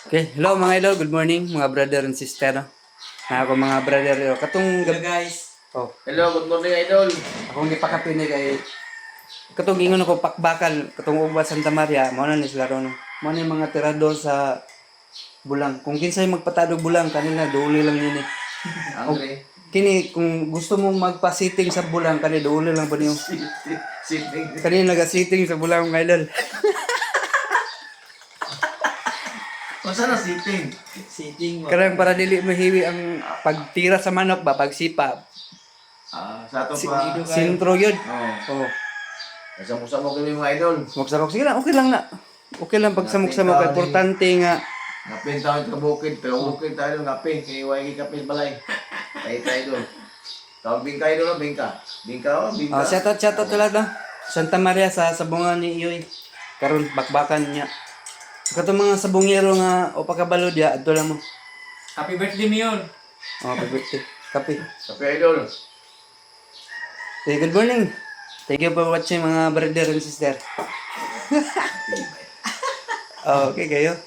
Okay, hello mga idol, good morning mga brother and sister. No? Ako mga brother, katong Hello guys. oh, Hello, good morning idol. akong gipakapinig ay katong ingon ako pakbakan, katong ugba Santa Maria, mao na ni sila ron. Mao na yung mga tirador sa bulang. Kung kinsay magpatadog bulang kanila duli lang yun eh. Angry. Kini kung gusto mong magpa-sitting sa bulang kani duli lang ba niyo? Sitting. Kani naga-sitting sa bulang mga idol. Kung saan na sitting? Sitting mo. Karang para dili mahiwi ang pagtira sa manok ba pagsipa. Sa atong pa. Sintro yun. Oo. Oh. Nasamok-samok kami mga idol. Samok-samok. Sige lang, okay lang na. Okay lang pag samok-samok. Importante nga. Ngapin tayo ka bukid, pero bukid tayo ngapin. Kaya iwagi kapil balay. Tayo idol. Tawag bingka idol, bingka. Bingka o, bingka. Shoutout talaga. Santa Maria sa sabungan ni Iyoy. Karon bakbakan niya. Kato mga sabungero nga o pakabalo dia, adto lang mo. Happy birthday Mion. Oh, happy birthday. Kape. Kape idol. Hey, good morning. Thank you for watching mga brother and sister. Oh, okay kayo.